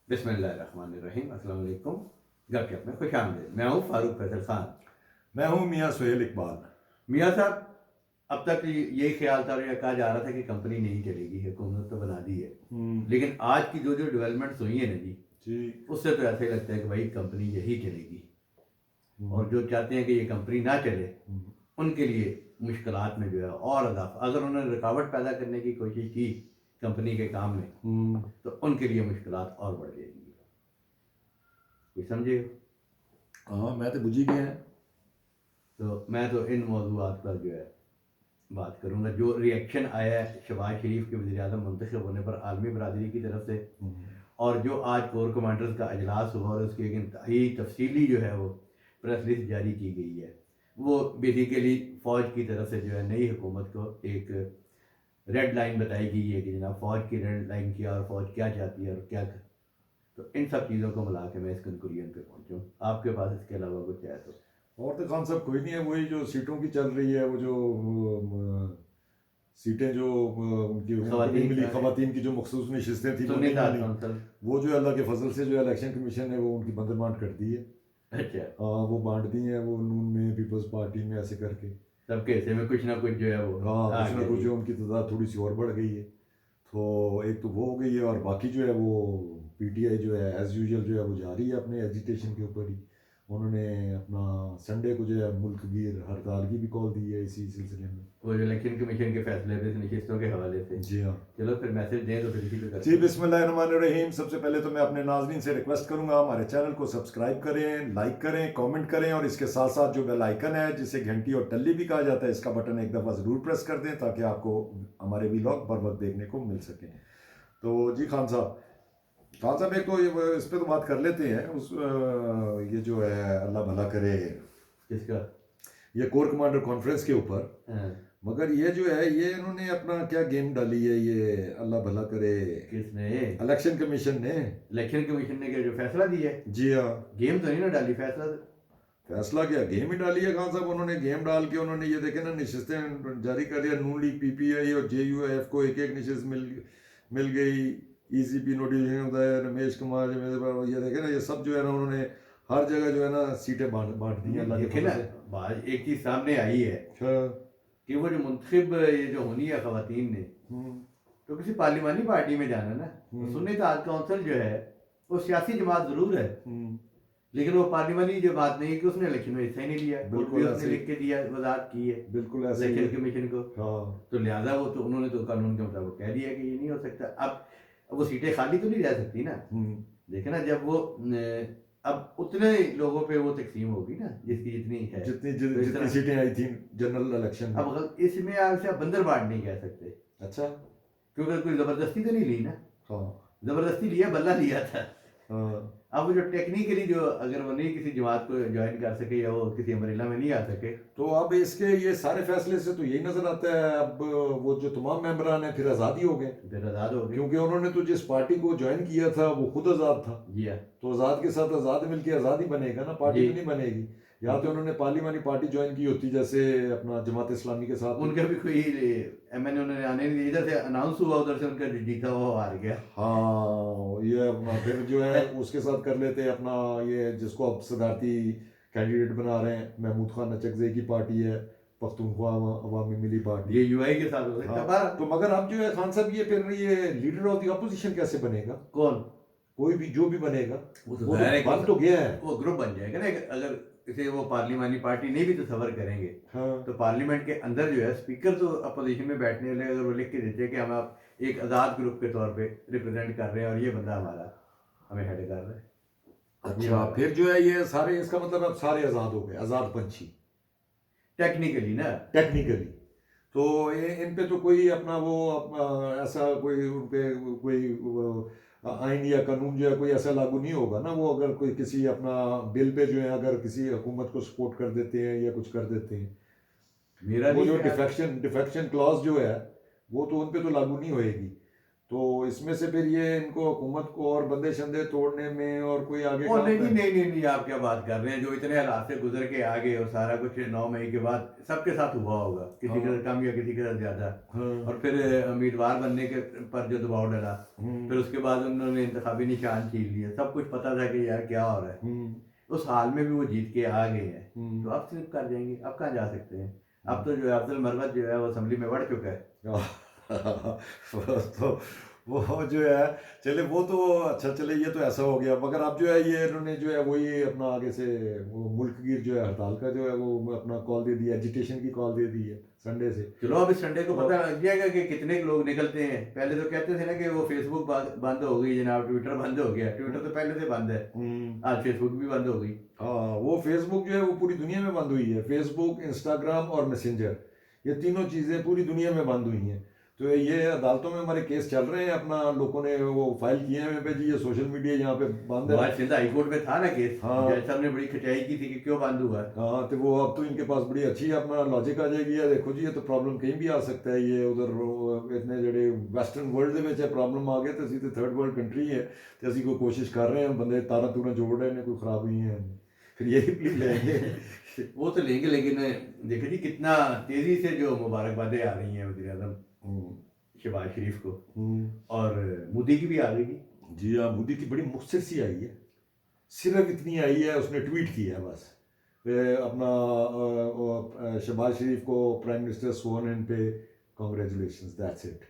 बिस्मिल्लाहिर्रहमानिर्रहीम। अस्सलाम वालेकुम। गपशप में खुशामदीद। मैं हूँ फारूक फैसल खान। मैं हूं मियां सुहेल इकबाल। मियाँ साहब, अब तक यही ख्याल था और यह कहा जा रहा था कि कंपनी नहीं चलेगी, हुकूमत तो बना दी है। लेकिन आज की जो जो डेवलपमेंट्स हुई है ना जी, जी। उससे तो ऐसा ही लगता है कि भाई कंपनी यही चलेगी। और जो चाहते हैं कि ये कंपनी ना चले, उनके लिए मुश्किलात में जो है और अदाफ, अगर उन्होंने रुकावट पैदा करने की कोशिश की कंपनी के काम में, तो उनके लिए मुश्किलात और बढ़ जाएंगी। कुछ समझे? हाँ, मैं तो बुझी गया है। तो मैं तो इन मौजूआत पर जो है बात करूँगा। जो रिएक्शन आया है शहबाज शरीफ के वज़ीर-ए-आज़म मुंतखब होने पर आलमी बरादरी की तरफ से, और जो आज कोर कमांडर्स का अजलास हुआ और उसकी एक इंतहाई तफसीली जो है वो प्रेस लिस्ट जारी की गई है, वो बेसिकली फ़ौज की तरफ से जो है नई हुकूमत को एक रेड लाइन बताई गई है कि जनाब फ़ौज की रेड लाइन क्या और फ़ौज क्या चाहती है और क्या कर। तो इन सब चीज़ों को मिला के मैं इस कंक्लूजन पे पहुँचूँ। आपके पास इसके अलावा कुछ है तो? और तो खान साहब कोई नहीं है, वही जो सीटों की चल रही है, वो जो सीटें जो उनकी उनको नहीं ख़वातीन मिली, खवातीन की जो मखसूस नशिस्तें थी वो सुन्नी नहीं ताज मिली। कौंसल। वो जो अल्लाह के फजल से जो इलेक्शन कमीशन है वो उनकी बंदरबांट कर दी है। अच्छा। वो बांट दी है, वो नून में, पीपल्स पार्टी में, ऐसे करके। सबके हिस्से में कुछ ना कुछ जो है वो हाँ, आ कुछ ना गया कुछ जी। जो उनकी तादाद थोड़ी सी और बढ़ गई है। तो एक तो वो हो गई है, और बाकी जो है वो पीटीआई जो है एज यूजुअल जो है वो जारी है अपने एजिटेशन के ऊपर ही। उन्होंने अपना संडे को जो है मुल्क गिर हड़ताल की भी कॉल दी है इसी सिलसिले में। वो जो इलेक्शन कमीशन के फैसले पे नशिस्तों के हवाले से। जी हाँ। चलो फिर मैसेज दें तो फिर इसी पे जी, करते हैं। बिस्मिल्लाहिर्रहमानिर्रहीम। सबसे पहले तो मैं अपने नाज़रीन से रिक्वेस्ट करूंगा, हमारे चैनल को सब्सक्राइब करें, लाइक करें, कमेंट करें, और इसके साथ साथ जो बेल आइकन है जिसे घंटी और टल्ली भी कहा जाता है, इसका बटन एक दफ़ा ज़रूर प्रेस कर दें ताकि आपको हमारे वीलॉग बर वक्त देखने को मिल सकें। तो जी खान साहब एक तो इस पे तो बात कर लेते हैं। ये जो है अल्लाह भला करे, किसका? ये कोर कमांडर कॉन्फ्रेंस के ऊपर। हाँ। मगर ये जो है ये इन्होंने अपना क्या गेम डाली है, ये अल्लाह भला करे, किसने? इलेक्शन कमीशन ने। इलेक्शन कमीशन ने क्या जो फैसला दिया है? जी हाँ। गेम तो नहीं ना डाली, फैसला तो। फैसला क्या, गेम ही डाली है खान साहब। उन्होंने गेम डाल के उन्होंने ये देखे ना नशिस्तें जारी कर दिया। नून लीग, पीपीआई और जेयूएफ को एक एक नशिस्त मिल गई। ईसीपी नोटिफिकेशन होता है, रमेश कुमार ये देखे ना, ये सब जो है ना उन्होंने हर जगह जो है ना सीटें बांट बांट दी हैं अल्लाह के देखे ना, फजल से। बात एक चीज सामने आई है हाँ। कि वो जो मुंतखब ये जो होनी है खवातीन ने, हम्म। तो किसी पार्लिमानी पार्टी में जाना ना। तो सुन्नी ताज कौंसल जो है वो सियासी जमात जरूर है, हम्म। लेकिन वो पार्लिमानी जो बात नहीं है कि उसने इलेक्शन में हिस्सा ही नहीं लिया। और भी बिल्कुल उसने ऐसे ही। लिख के दिया, वजाहत की है बिल्कुल ऐसे ही है। इलेक्शन कमीशन को। हाँ। तो लिहाजा वो तो उन्होंने तो कानून के मुताबिक कह दिया कि ये नहीं हो सकता। अब वो सीटें खाली तो नहीं रह सकती ना। हम्म। देखे ना, जब वो अब उतने लोगों पे वो तकसीम होगी ना जिसकी जितनी है। तो इस जितनी तरह सीटें आई थी जनरल इलेक्शन में। अब इसमें आपसे आप बंदरबांट नहीं कह सकते, अच्छा। क्योंकि कोई जबरदस्ती तो नहीं ली ना। हाँ। जबरदस्ती लिया, बल्ला लिया था। हाँ। अब वो जो टेक्निकली जो अगर वो नहीं किसी जमात को ज्वाइन कर सके या वो किसी अमरीला में नहीं आ सके। तो अब इसके ये सारे फैसले से तो यही नजर आता है, अब वो जो तमाम मेंबरान हैं फिर आज़ादी हो गए। फिर आज़ाद हो गए। क्योंकि उन्होंने तो जिस पार्टी को ज्वाइन किया था वो खुद आज़ाद था। जी हाँ। तो आज़ाद के साथ आज़ाद मिलके आज़ाद ही बनेगा ना, पार्टी जी। तो नहीं बनेगी। या तो उन्होंने पार्लिमानी पार्टी ज्वाइन की होती, जैसे अपना जमात इस्लामी के साथ। उनका भी कोई एमएनए उन्होंने आने नहीं दिया, इधर से अनाउंस हुआ, उधर से उनका जीता हुआ हार गया। हाँ, ये अपना फिर जो है उसके साथ कर लेते हैं अपना, ये जिसको अब सदारती कैंडिडेट बना रहे हैं, महमूद खान नचकज़ई की पार्टी है, पख्तूनख्वा अवामी मिली पार्टी। ये यूआई के साथ हो सकता है। हाँ, तो मगर अब जो है खान साहब, ये फिर ये लीडर ऑफ द अपोजिशन कैसे बनेगा? कौन? कोई भी जो भी बनेगा वो तो वो जाहिर है तो बन तो गया है। वो ग्रुप बन जाएगा ना। अगर इसे वो पार्लिमानी पार्टी नहीं भी तस्वर करेंगे, हाँ। तो पार्लियामेंट के अंदर जो है स्पीकर तो अपोजिशन में बैठने वाले अगर वो लिख के देते हैं कि हम आप एक आज़ाद ग्रुप के तौर पे रिप्रेजेंट कर रहे हैं और ये बंदा हमारा हमें हेड कर रहा है। ये अच्छा, वाला फिर जो है ये सारे, इसका मतलब अब सारे आज़ाद हो गए, आज़ाद पंछी टेक्निकली ना। टेक्निकली। तो इन पे तो कोई अपना वो ऐसा कोई उन पे कोई आइन या कानून जो है कोई ऐसा लागू नहीं होगा ना। वो अगर कोई किसी अपना बिल पे जो है अगर किसी हुकूमत को सपोर्ट कर देते हैं या कुछ कर देते हैं, मेरा वो नहीं जो ख्याल। डिफेक्शन डिफेक्शन क्लॉज जो है वो तो उन पे तो लागू नहीं होएगी। तो इसमें से फिर ये इनको हुकूमत को और बंदे शंदे तोड़ने में और कोई आगे ओ काम नहीं जी, है? नहीं, आप क्या बात कर रहे हैं? जो इतने हालात से गुजर के आ गए और सारा कुछ 9 मई के बाद सबके साथ हुआ होगा, किसी के हाँ साथ कम या किसी के साथ ज़्यादा। हाँ और फिर उम्मीदवार बनने के पर जो दबाव डला, फिर हम्म उसके बाद उन्होंने इंतखाबी निशान छीन लिए। सब कुछ पता था कि यार क्या हो रहा है। हम्म उस हाल में भी वो जीत के आ गए हैं, तो हम्म अब स्लिप कर जाएंगे, अब कहाँ जा सकते हैं? अब हम्म। तो जो है अफजल मरवत जो है वो असेंबली में बढ़ चुका है। तो वो जो है, चले वो तो अच्छा, चले ये तो ऐसा हो गया, मगर अब जो है ये इन्होंने जो है वही अपना आगे से वो मुल्क गिर जो है हड़ताल का जो है वो अपना कॉल दे दिया, एजिटेशन की कॉल दे दी है संडे से। चलो अब इस संडे को तो पता लग जाएगा कि कितने लोग निकलते हैं। पहले तो कहते थे ना कि वो फेसबुक बंद हो गई जनाब, ट्विटर बंद हो गया। ट्विटर तो पहले से बंद है, हम्म, आज फेसबुक भी बंद हो गई। हाँ वो फेसबुक जो है वो पूरी दुनिया में बंद हुई है, फेसबुक, इंस्टाग्राम और मैसेंजर, ये तीनों चीज़ें पूरी दुनिया में बंद हुई हैं। तो ये अदालतों में हमारे केस चल रहे हैं, अपना लोगों ने वो फाइल किए हैं पे जी ये सोशल मीडिया यहाँ पे बंद वो है। आज सिंध हाई कोर्ट में था ना केस, हाँ जज साहब ने बड़ी खिंचाई की थी कि क्यों बंद हुआ है। हाँ, तो वो अब तो इनके पास बड़ी अच्छी अपना लॉजिक आ जाएगी है, देखो जी ये तो प्रॉब्लम कहीं भी आ सकता है, ये उधर इतने जड़े वैसटर्न वर्ल्ड ਦੇ ਵਿੱਚ प्रॉब्लम आ गए तो ਅਸੀਂ ਤੇ थर्ड वर्ल्ड कंट्री है, तो ਅਸੀਂ कोई कोशिश कर रहे हैं, बंदे तारा तूरा जोड़ रहे हैं, कोई खराबी है, फिर यही प्ली लेंगे। वो तो लेंगे, लेकिन देखिए जी कितना तेजी से जो मुबारकबादें आ रही हैं वज़ीर आज़म हम्म, शहबाज शरीफ को, हम्म। और मोदी की भी आ गई जी। जी हाँ, मोदी की बड़ी मुख्तसर सी आई है, सिर्फ इतनी आई है उसने ट्वीट किया है बस, अपना शहबाज शरीफ को प्राइम मिनिस्टर स्वर्न इन पे, कॉन्ग्रेचुलेशन, दैट्स इट।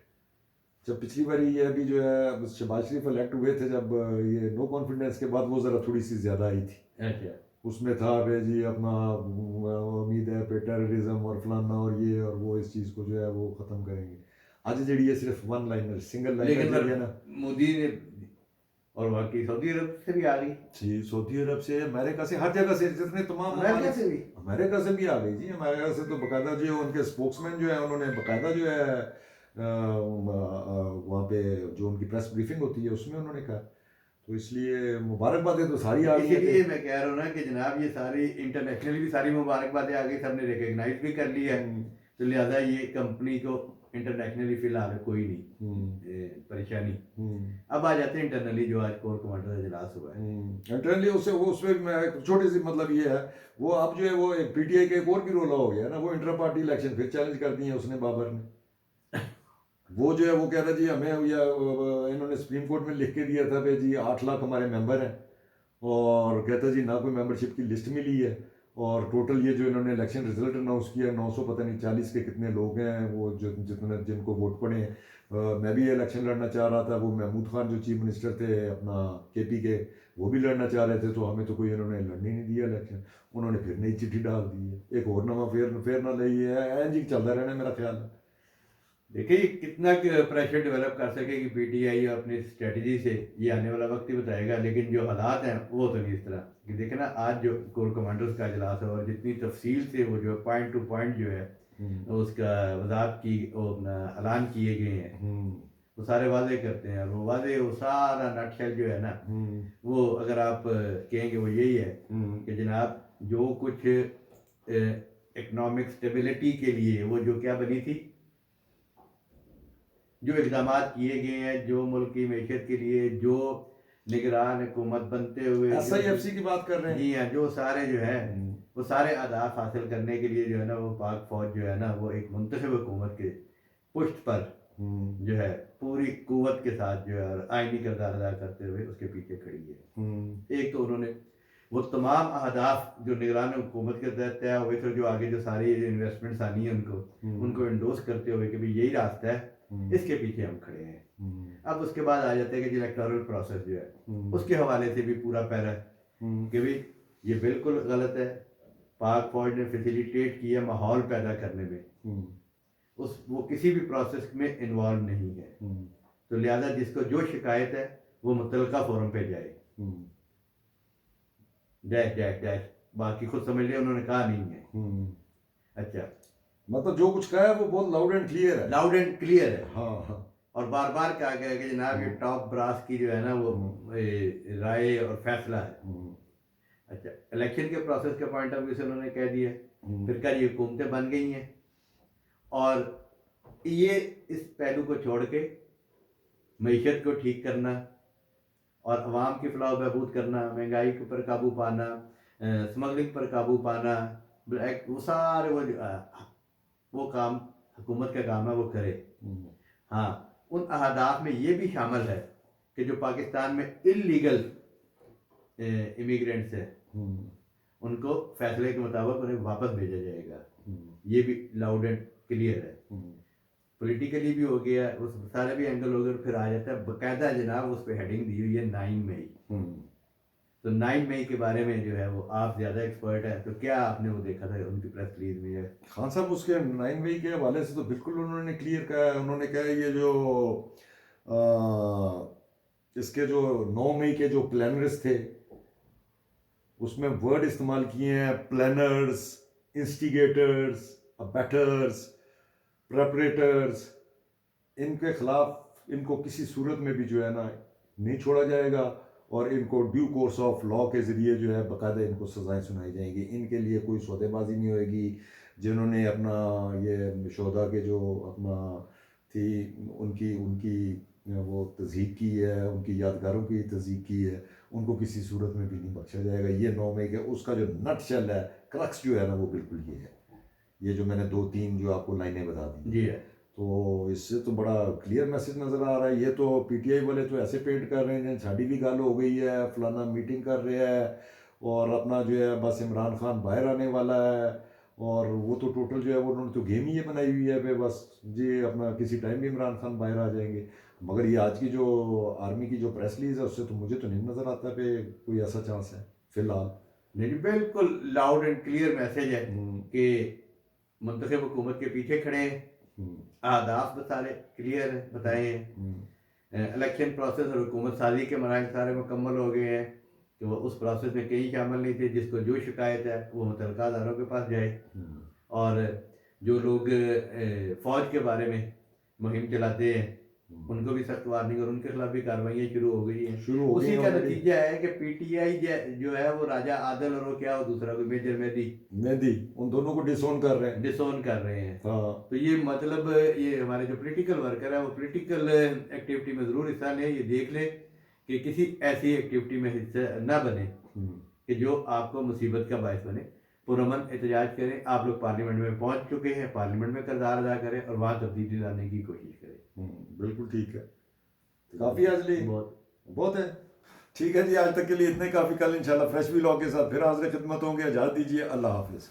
जब पिछली बार ये अभी जो है शहबाज शरीफ इलेक्ट हुए थे, जब ये नो कॉन्फिडेंस के बाद वो ज़रा थोड़ी सी ज़्यादा आई थी, अच्छा, उसमें था भाई जी अपना उम्मीद है पे टेररिज्म और फलाना और ये और वो, इस चीज़ को जो है वो ख़त्म करेंगे। आज जड़ी है सिर्फ वन लाइनर, सिंगल लाइनर लेकिन जड़ी फिर है ना। मोदी ने, और बाकी सऊदी अरब से भी आ गई, जी, सऊदी अरब से, अमेरिका से, हर जगह से, जितने तमाम अमेरिका ममालिक, से भी। अमेरिका से भी आ गई जी। अमेरिका से तो बाकायदा जो उनके स्पोक्समैन जो है उन्होंने बाकायदा जो है वहाँ पे जो उनकी प्रेस ब्रीफिंग होती है उसमें उन्होंने कहा, तो इसलिए मुबारकबादें तो सारी आ गई हैं इसीलिए मैं कह रहा हूँ ना कि जनाब ये सारी इंटरनेशनली भी सारी मुबारकबादें आ गई, सबने रिकग्नाइज भी कर लिया है। हम्म, तो लिहाजा ये कंपनी को इंटरनेशनली फिलहाल कोई नहीं परेशानी। हम्म, अब आ जाते हैं इंटरनली, जो आज कोर कमांडर का इजलास हुआ है। इंटरनली उससे वो उसमें मैं एक छोटी सी मतलब ये है, वो अब जो है वो एक पीटीआई के एक और भी रोला हो गया ना, वो इंटर पार्टी इलेक्शन फिर चैलेंज कर दी है उसने, बाबर ने। वो जो है वो कह रहा जी हमें या इन्होंने सुप्रीम कोर्ट में लिख के दिया था भाई जी 8 लाख हमारे मेंबर हैं, और कहता जी ना कोई मेंबरशिप की लिस्ट मिली है, और टोटल ये जो इन्होंने इलेक्शन रिजल्ट अनाउंस किया 900 पता नहीं 40 के कितने लोग हैं वो जो जितने जिनको वोट पड़े हैं। मैं भी इलेक्शन लड़ना चाह रहा था, वो महमूद खान जो चीफ मिनिस्टर थे अपना केपी के, वो भी लड़ना चाह रहे थे, तो हमें तो कोई इन्होंने लड़ने नहीं दिया इलेक्शन। उन्होंने फिर नई चिट्ठी डाल दी है, एक और नवा फेर ना लई है, एन जी चलता रहना मेरा ख्याल है। देखिए ये कितना प्रेशर डेवलप कर सकेगी पीटीआई अपनी स्ट्रेटजी से, ये आने वाला वक्त ही बताएगा। लेकिन जो हालात हैं वो तो नहीं इस तरह कि देखे ना, आज जो कोर कमांडर्स का इजलास है और जितनी तफसील से वो जो पॉइंट टू पॉइंट जो है उसका वजाहत की वो अपना ऐलान किए गए हैं, वो सारे वादे करते हैं। और वो वादे, वो सारा नटशेल जो है ना, वो अगर आप कहेंगे वो यही है कि जनाब जो कुछ इकोनॉमिक स्टेबिलिटी के लिए वो जो क्या बनी थी, जो इकदाम किए गए हैं, जो मुल्क की मैशत के लिए जो निगरान हुकूमत बनते हुए SIFC की बात कर रहे हैं जी हाँ, जो सारे जो है वो सारे अहदाफ हासिल करने के लिए जो है ना, वो पाक फौज जो है ना वो एक मुंतखब हुकूमत के पुष्ट पर जो है पूरी कुव्वत के साथ जो है और आईनी किरदार अदा करते हुए उसके पीछे खड़ी है। एक तो उन्होंने वो तमाम अहदाफ जो निगरान हुकूमत के तहत तय हुए थे, जो आगे जो सारी इन्वेस्टमेंट्स आनी है उनको इंडोर्स करते हुए कि भाई यही रास्ता है, इसके पीछे हम खड़े हैं। अब उसके बाद आ जाते हैं कि इलेक्टोरल प्रोसेस जो है उसके हवाले से भी पूरा पैरा कि भाई ये बिल्कुल गलत है, पाक फौज ने फैसिलिटेट किया माहौल पैदा करने में, उस वो किसी भी प्रोसेस में इन्वॉल्व नहीं है। तो लिहाजा जिसको जो शिकायत है वो मुतलका फोरम पे जाए, डैश डैश डैश, बाकी खुद समझ लिया, उन्होंने कहा नहीं है। अच्छा, मतलब जो कुछ कहा है वो बहुत लाउड एंड क्लियर है, लाउड एंड क्लियर है। हाँ हाँ, और बार बार कहा गया है कि जनाब ये टॉप ब्रास की जो है ना वो राय और फैसला है। अच्छा, इलेक्शन के प्रोसेस के पॉइंट ऑफ व्यू से उन्होंने कह दिया, फिर कल ये हुकूमतें बन गई हैं, और ये इस पहलू को छोड़ के मईशत को ठीक करना और अवाम की फलाह बहबूद करना, महंगाई के ऊपर काबू पाना, स्मगलिंग पर काबू पाना, ब्लैक, वो सारे वो काम हुकूमत का काम है वो करे। हाँ, उन अहदाफ में ये भी शामिल है कि जो पाकिस्तान में इलीगल इमिग्रेंट्स हैं उनको फैसले के मुताबिक उन्हें वापस भेजा जाएगा। ये भी लाउड एंड क्लियर है। पॉलिटिकली भी हो गया, उस सारे भी एंगल हो गए, फिर आ जाता है बकायदा जनाब उस पर हेडिंग दी हुई है 9 मई। तो 9 मई के बारे में जो है वो आप ज़्यादा एक्सपर्ट है, तो क्या आपने वो देखा था उनकी प्रेस रिलीज में? है खान साहब उसके 9 मई के हवाले से तो बिल्कुल उन्होंने क्लियर कहा है। उन्होंने कहा ये जो इसके जो 9 मई के जो प्लानर्स थे उसमें वर्ड इस्तेमाल किए हैं, प्लानर्स, इंस्टिगेटर्स, अबैटर्स, प्रेपरेटर्स। इनके खिलाफ इनको किसी सूरत में भी जो है ना नहीं छोड़ा जाएगा और इनको ड्यू कोर्स ऑफ लॉ के ज़रिए जो है बाकायदा इनको सज़ाएं सुनाई जाएंगी। इनके लिए कोई सौदेबाजी नहीं होएगी। जिन्होंने अपना ये शोधा के जो अपना थी उनकी उनकी वो तज़हीक की है, उनकी यादगारों की तज़हीक की है, उनको किसी सूरत में भी नहीं बख्शा जाएगा। ये 9 मई के उसका जो नटशेल है, क्रक्स जो है ना वो बिल्कुल ये है। ये जो मैंने 2-3 जो आपको लाइनें बता दी जी है, तो इससे तो बड़ा क्लियर मैसेज नज़र आ रहा है। ये तो पीटीआई वाले तो ऐसे पेंट कर रहे हैं साड़ी भी गाल हो गई है, फलाना मीटिंग कर रहे हैं और अपना जो है बस इमरान खान बाहर आने वाला है। और वो तो टोटल जो है वो उन्होंने तो गेम ही ये बनाई हुई है पे बस जी अपना किसी टाइम भी इमरान खान बाहर आ जाएंगे। मगर ये आज की जो आर्मी की जो प्रेस रिलीज है उससे तो मुझे तो नहीं नज़र आता पे कोई ऐसा चांस है फिलहाल। नहीं बिल्कुल लाउड एंड क्लियर मैसेज है कि मुंतखब हुकूमत के पीछे खड़े हैं, अहदाफ सारे क्लियर बताए हैं, इलेक्शन प्रोसेस और हुकूमत साजी के मराहल सारे मुकम्मल हो गए हैं कि वो उस प्रोसेस में कहीं शामिल नहीं थे। जिसको जो शिकायत है वो मुतलका अदारों के पास जाए और जो लोग फ़ौज के बारे में मुहिम चलाते हैं उनको भी सख्त वार्निंग और उनके खिलाफ भी कार्रवाइयाँ शुरू हो गई हैं। उसी का नतीजा है कि पीटीआई जो है वो राजा आदिल और वो क्या वो दूसरा कोई मेजर मेहदी उन दोनों को डिसोन कर रहे हैं। हाँ। तो ये मतलब ये हमारे जो पॉलिटिकल वर्कर है वो पॉलिटिकल एक्टिविटी में ज़रूर हिस्सा लें, ये देख लें कि किसी ऐसी एक्टिविटी में हिस्सा ना बने कि जो आपको मुसीबत का बायस बने। पुरअमन एहतजाज करें। आप लोग पार्लियामेंट में पहुंच चुके हैं, पार्लियामेंट में किरदार अदा करें और वहाँ तब्दीली लाने की कोशिश करें। बिल्कुल ठीक है। काफ़ी आज लिए बहुत है। ठीक है जी, आज तक के लिए इतने काफ़ी। कल इंशाल्लाह फ्रेश व्लॉग के साथ फिर हाज़िर खिदमत होंगे। इजाज़त दीजिए, अल्लाह हाफिज़।